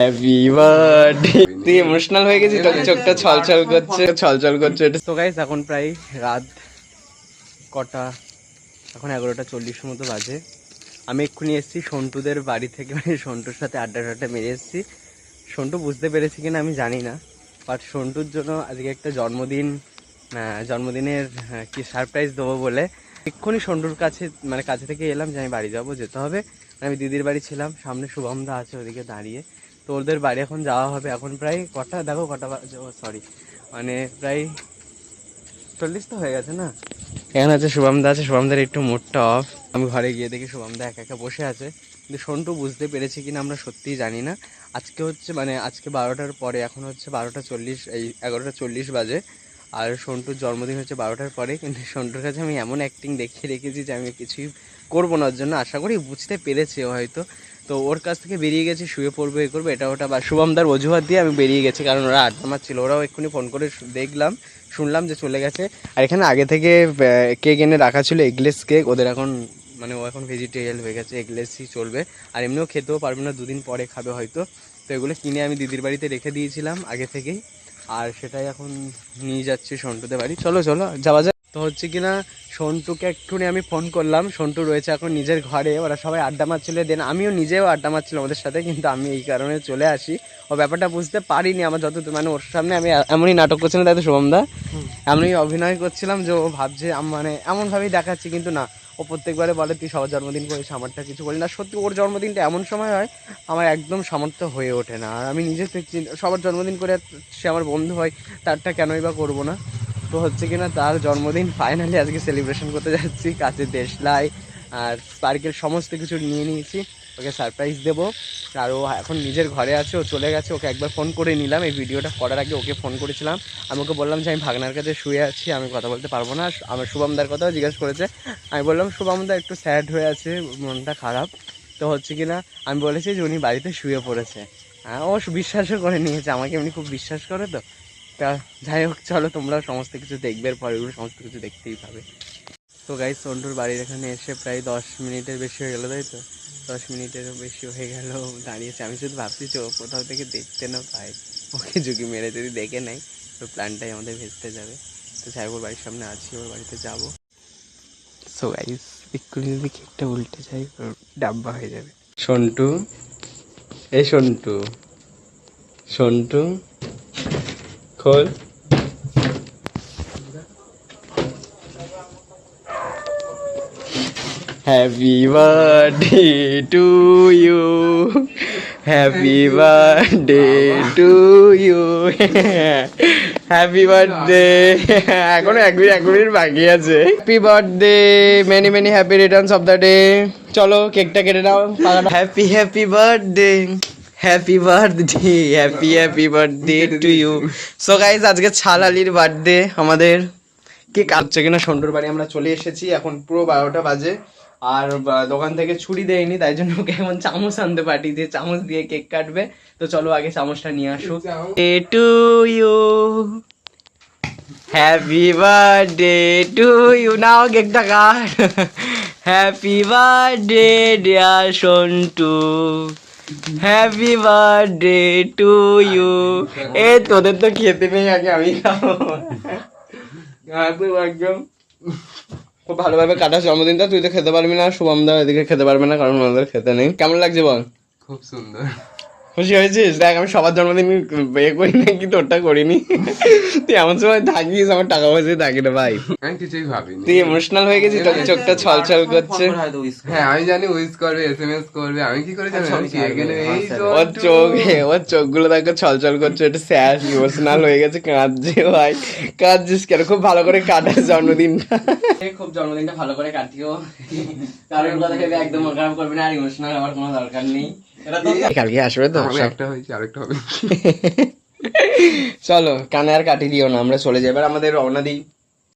Happy birthday. তুই emotional হয়ে গেছিস, তোর চোখটা ছলছল করছে, ছলছল করছে। তো গাইস এখন প্রায় রাত কটা, এখন 11:40 মতো বাজে। আমি এক্ষুনি এসেছি সন্টুদের বাড়ি থেকে, মানে সন্টুর সাথে আড্ডা মেরে এসেছি। সন্টু বুঝতে পেরেছি কিনা আমি জানি না, বাট সন্টুর জন্য আজকে একটা জন্মদিনের কি সারপ্রাইজ দেবো বলে এক্ষুনি সন্টুর কাছে, মানে কাছে থেকে এলাম যে আমি বাড়ি যাবো, যেতে হবে। আমি দিদির বাড়ি ছিলাম, সামনে শুভমদা আছে ওদিকে দাঁড়িয়ে, তো ওদের বাড়ি এখন যাওয়া হবে। এখন প্রায় কটা দেখো, কটা সরি, মানে প্রায় 40 তো হয়ে গেছে না। এখানে আছে শুভমদা, আছে শুভমদার একটু মুডটা অফ। আমি ঘরে গিয়ে দেখি শুভমদা একা একা বসে আছে, কিন্তু সন্টু বুঝতে পেরেছি কিনা আমরা সত্যিই জানি না। আজকে হচ্ছে মানে আজকে 12টার পরে, এখন হচ্ছে 12:40, এই 11:40 বাজে। আর সন্টুর জন্মদিন হচ্ছে 12টার পরে, কিন্তু সন্টুর কাছে আমি এমন অ্যাক্টিং দেখিয়ে রেখেছি যে আমি কিছুই করবো না। ওর জন্য আশা করি বুঝতে পেরেছে হয়তো। তো ওর কাছ থেকে বেরিয়ে গেছি, শুয়ে পড়বো, এ করবো, এটা ওটা, বা শুভমদার অজুহাত দিয়ে আমি বেরিয়ে গেছি, কারণ ওরা আড্ডা মারছিল। ওরাও এক্ষুনি ফোন করে দেখলাম, শুনলাম যে চলে গেছে। আর এখানে আগে থেকে কেক এনে রাখা ছিল, এগলেস কেক। ওদের এখন মানে ও এখন ভেজিটেরিয়ান হয়ে গেছে, এগলেসই চলবে। আর এমনিও খেতেও পারবে না, 2 দিন পরে খাবে হয়তো। তো এগুলো কিনে আমি দিদির বাড়িতে রেখে দিয়েছিলাম আগে থেকেই, আর সেটাই এখন নিয়ে যাচ্ছি সন্টুদের বাড়ি। চলো চলো যাওয়া যায়। তো হচ্ছে কিনা সন্টুকে একটুখানি আমি ফোন করলাম, সন্টু রয়েছে এখন নিজের ঘরে, ওরা সবাই আড্ডা মারছিল। দেন আমিও নিজেও আড্ডা মারছিলাম ওদের সাথে, কিন্তু আমি এই কারণে চলে আসি। ও ব্যাপারটা বুঝতে পারিনি, আমার যত মানে ওর সামনে আমি এমনই নাটক করছিলাম, তাই তো শুভমদা, এমনই অভিনয় করছিলাম যে ও ভাবছে মানে এমনভাবেই দেখাচ্ছি, কিন্তু না। ও প্রত্যেকবারে বলে তুই সবার জন্মদিন করিস, আমারটা কিছু বলি না। সত্যি ওর জন্মদিনটা এমন সময় হয় আমার একদম সামর্থ্য হয়ে ওঠে না। আর আমি নিজে থেকে সবার জন্মদিন করে, সে আমার বন্ধু হয়, তারটা কেনই বা করবো না। তো হচ্ছে কিনা তার জন্মদিন ফাইনালি আজকে সেলিব্রেশন করতে যাচ্ছি। কাছে দেশলাই আর স্পার্কেল সমস্ত কিছু নিয়ে নিয়েছি, ওকে সারপ্রাইজ দেবো। আর ও এখন নিজের ঘরে আছে, ও চলে গেছে। ওকে একবার ফোন করে নিলাম, এই ভিডিওটা করার আগে ওকে ফোন করেছিলাম। আমি ওকে বললাম যে আমি ভাগনার কাছে শুয়ে আছি, আমি কথা বলতে পারবো না। আমার শুভমদার কথাও জিজ্ঞেস করেছে, আমি বললাম শুভমদা একটু স্যাড হয়ে আছে, মনটা খারাপ। তো হচ্ছে কিনা আমি বলেছি যে উনি বাড়িতে শুয়ে পড়েছে। হ্যাঁ, ও বিশ্বাসও করে নিয়েছে আমাকে, এমনি খুব বিশ্বাস করে। তো তা যাই হোক, চলো তোমরা সমস্ত কিছু দেখবে, পরে সমস্ত কিছু দেখতেই পাবে। তো গাইস সন্টুর বাড়ির এখানে এসে প্রায় 10 মিনিটের বেশি হয়ে গেলো, তাই তো 10 মিনিটেরও বেশি হয়ে গেল দাঁড়িয়েছে। আমি শুধু ভাবছি যে ও কোথাও থেকে দেখতে না পাই, ওকে ঝুঁকি মেরে যদি দেখে নেয় তো প্ল্যানটাই আমাদের ভেস্তে যাবে। তো যাই হোক, ওর বাড়ির সামনে আছি, ওর বাড়িতে যাবো। সো গাইস এক্ষুনি যদি কেকটা উল্টে যায় ওর ডাব্বা হয়ে যাবে। সন্টু, এই সন্টু, সন্টু খোল। Happy birthday to you, happy birthday to you, happy birthday. এখনো 1 মিনিট বাকি আছে। Happy birthday, many many happy returns of the day. চলো কেকটা কেটে দাও। Happy happy birthday, happy birthday, happy birthday to you. So guys আজকে ছাল আলীর বার্থডে আমাদের। কে কাটছে কিনা সন্টুর বাড়ি আমরা চলে এসেছি, এখন পুরো 12টা বাজে। আর দোকান থেকে ছুরি দেয়নি, তাই জন্য ওকে এখন চামচ আনতে পাঠিয়েছে, চামচ দিয়ে কেক কাটবে। তো চলো আগে চামচটা নিয়ে আসুক। Day to you, happy birthday to you, now কেকটা cut. Happy birthday dear Santu, happy birthday to you. এ তোদের তো খেতে নেই, আগে আমি খাবো। একদম খুব ভালোভাবে কাটা জন্মদিনটা। তুই তো খেতে পারবি না, শুভমদা এদিকে খেতে পারবে না, কারণ ওনাদের খেতে নেই। কেমন লাগছে বল? খুব সুন্দর। খুশি হয়েছিস? দেখ আমি সবার জন্মদিন বিয়ে করি না, কি তোরটা করিনি। তুই এমন সময় থাকিস, আমার টাকা পয়সা থাকি না ভাই। আমি কিছুই ভাবিনি। তুই ইমোশনাল হয়ে গেছিস, তোর চোখটা ছলছল করছে। হ্যাঁ আমি জানি উইশ করবে, এসএমএস করবে, আমি কি করে জানি? এখানে এই ওর চোখগুলো দেখো ছলছল করছে, একটু স্যাড ইমোশনাল হয়ে গেছে, কাঁদছে ভাই। কাঁদছিস কেন? খুব ভালো করে কাটাস জন্মদিনটা, খুব জন্মদিনটা ভালো করে কাটিও। কারণ কথা ভেবে একদম খারাপ করবি না, আর ইমোশনাল আমার কোনো দরকার নেই। কালকে আসবে তো, একটা হয়েছে আরেকটা হবে। চলো কানে আর কাটি দিও না, আমরা চলে যাই এবার, আমাদের রওনা দিই।